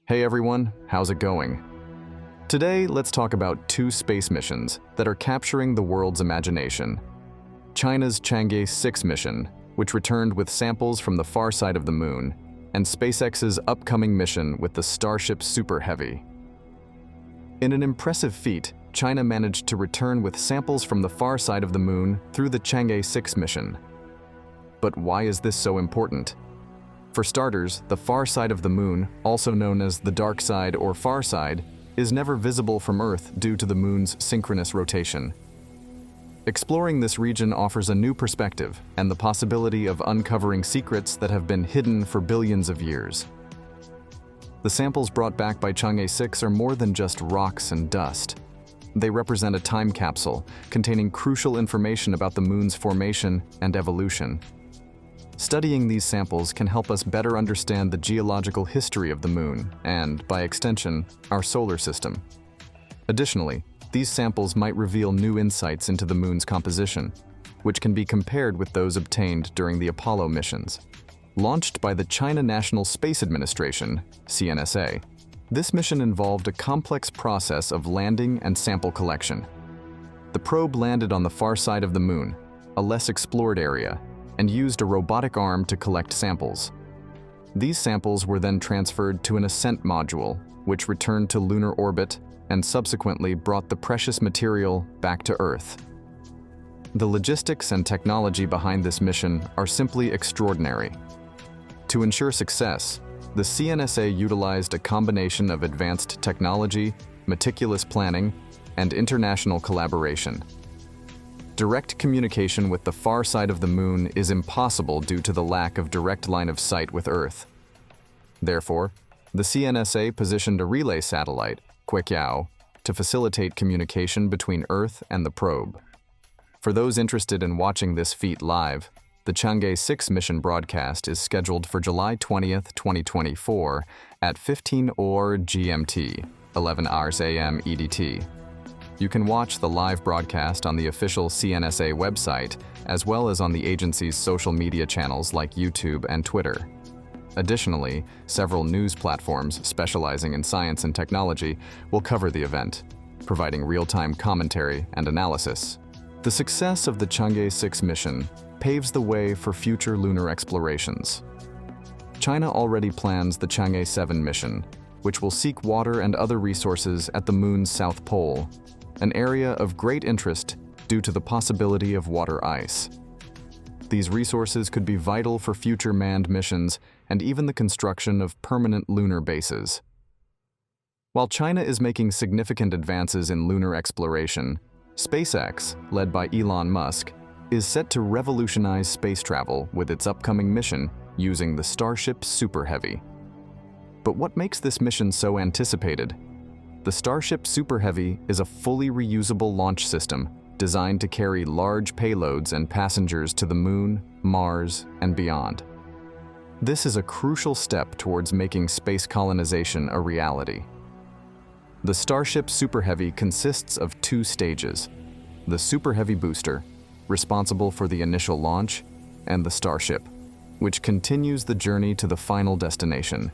Hey everyone, how's it going? Today, let's talk about two space missions that are capturing the world's imagination. China's Chang'e 6 mission, which returned with samples from the far side of the moon, and SpaceX's upcoming mission with the Starship Super Heavy. In an impressive feat, China managed to return with samples from the far side of the moon through the Chang'e 6 mission. But why is this so important? For starters, the far side of the moon, also known as the dark side or far side, is never visible from Earth due to the moon's synchronous rotation. Exploring this region offers a new perspective and the possibility of uncovering secrets that have been hidden for billions of years. The samples brought back by Chang'e 6 are more than just rocks and dust. They represent a time capsule containing crucial information about the moon's formation and evolution. Studying these samples can help us better understand the geological history of the moon and, by extension, our solar system. Additionally, these samples might reveal new insights into the moon's composition, which can be compared with those obtained during the Apollo missions. Launched by the China National Space Administration, CNSA, this mission involved a complex process of landing and sample collection. The probe landed on the far side of the moon, a less explored area, and used a robotic arm to collect samples. These samples were then transferred to an ascent module, which returned to lunar orbit and subsequently brought the precious material back to Earth. The logistics and technology behind this mission are simply extraordinary. To ensure success, the CNSA utilized a combination of advanced technology, meticulous planning, and international collaboration. Direct communication with the far side of the moon is impossible due to the lack of direct line of sight with Earth. Therefore, the CNSA positioned a relay satellite, Queqiao, to facilitate communication between Earth and the probe. For those interested in watching this feat live, the Chang'e 6 mission broadcast is scheduled for July 20th, 2024 at 15:00 GMT, 11 hours AM EDT. You can watch the live broadcast on the official CNSA website, as well as on the agency's social media channels like YouTube and Twitter. Additionally, several news platforms specializing in science and technology will cover the event, providing real-time commentary and analysis. The success of the Chang'e 6 mission paves the way for future lunar explorations. China already plans the Chang'e 7 mission, which will seek water and other resources at the moon's south pole, an area of great interest due to the possibility of water ice. These resources could be vital for future manned missions and even the construction of permanent lunar bases. While China is making significant advances in lunar exploration, SpaceX, led by Elon Musk, is set to revolutionize space travel with its upcoming mission using the Starship Super Heavy. But what makes this mission so anticipated? The Starship Super Heavy is a fully reusable launch system designed to carry large payloads and passengers to the Moon, Mars, and beyond. This is a crucial step towards making space colonization a reality. The Starship Super Heavy consists of two stages: the Super Heavy booster, responsible for the initial launch, and the Starship, which continues the journey to the final destination.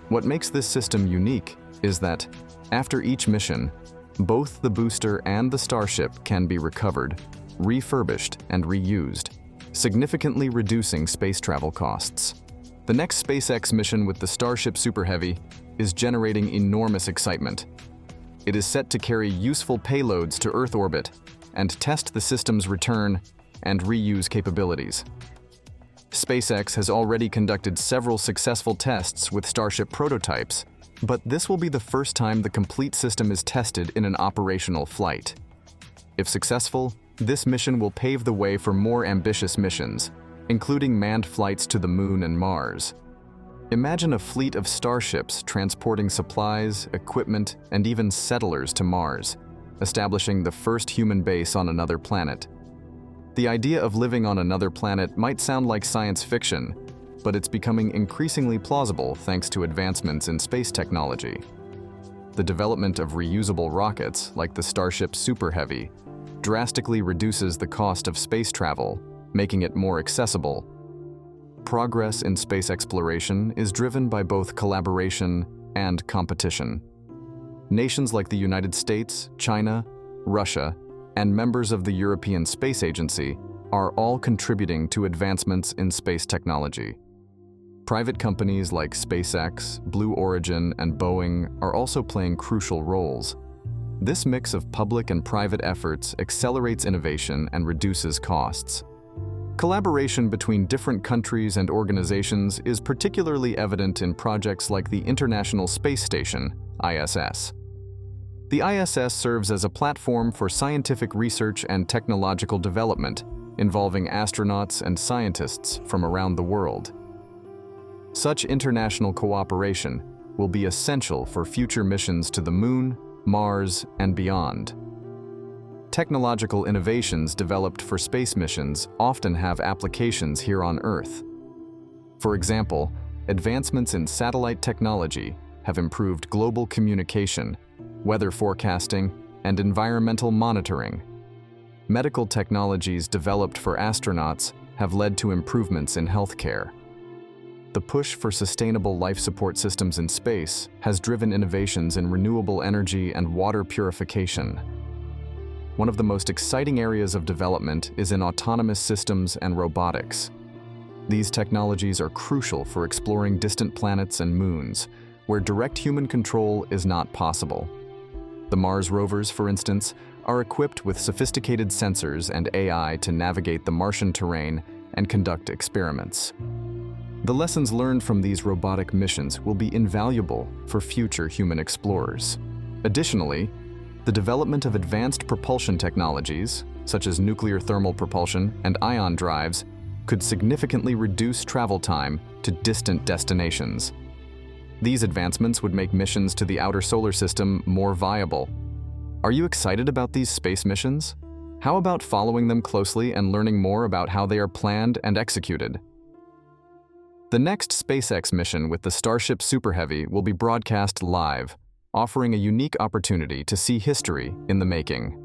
What makes this system unique is that, after each mission, both the booster and the Starship can be recovered, refurbished, and reused, significantly reducing space travel costs. The next SpaceX mission with the Starship Super Heavy is generating enormous excitement. It is set to carry useful payloads to Earth orbit and test the system's return and reuse capabilities. SpaceX has already conducted several successful tests with Starship prototypes, but this will be the first time the complete system is tested in an operational flight. If successful, this mission will pave the way for more ambitious missions, including manned flights to the Moon and Mars. Imagine a fleet of starships transporting supplies, equipment, and even settlers to Mars, establishing the first human base on another planet. The idea of living on another planet might sound like science fiction, but it's becoming increasingly plausible thanks to advancements in space technology. The development of reusable rockets, like the Starship Super Heavy, drastically reduces the cost of space travel, making it more accessible. Progress in space exploration is driven by both collaboration and competition. Nations like the United States, China, Russia, and members of the European Space Agency are all contributing to advancements in space technology. Private companies like SpaceX, Blue Origin, and Boeing are also playing crucial roles. This mix of public and private efforts accelerates innovation and reduces costs. Collaboration between different countries and organizations is particularly evident in projects like the International Space Station, ISS. The ISS serves as a platform for scientific research and technological development, involving astronauts and scientists from around the world. Such international cooperation will be essential for future missions to the Moon, Mars, and beyond. Technological innovations developed for space missions often have applications here on Earth. For example, advancements in satellite technology have improved global communication, weather forecasting, and environmental monitoring. Medical technologies developed for astronauts have led to improvements in healthcare. The push for sustainable life support systems in space has driven innovations in renewable energy and water purification. One of the most exciting areas of development is in autonomous systems and robotics. These technologies are crucial for exploring distant planets and moons, where direct human control is not possible. The Mars rovers, for instance, are equipped with sophisticated sensors and AI to navigate the Martian terrain and conduct experiments. The lessons learned from these robotic missions will be invaluable for future human explorers. Additionally, the development of advanced propulsion technologies, such as nuclear thermal propulsion and ion drives, could significantly reduce travel time to distant destinations. These advancements would make missions to the outer solar system more viable. Are you excited about these space missions? How about following them closely and learning more about how they are planned and executed? The next SpaceX mission with the Starship Super Heavy will be broadcast live, offering a unique opportunity to see history in the making.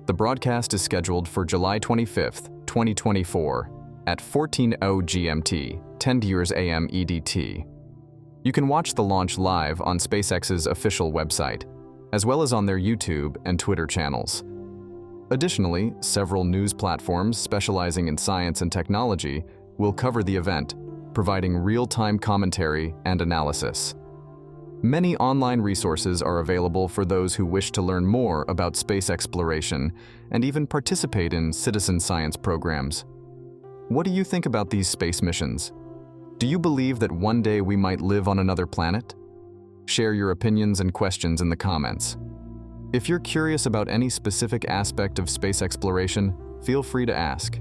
The broadcast is scheduled for July 25, 2024, at 14:00 GMT, 10 AM EDT. You can watch the launch live on SpaceX's official website, as well as on their YouTube and Twitter channels. Additionally, several news platforms specializing in science and technology will cover the event, providing real-time commentary and analysis. Many online resources are available for those who wish to learn more about space exploration and even participate in citizen science programs. What do you think about these space missions? Do you believe that one day we might live on another planet? Share your opinions and questions in the comments. If you're curious about any specific aspect of space exploration, feel free to ask.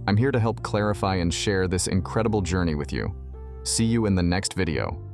I'm here to help clarify and share this incredible journey with you. See you in the next video.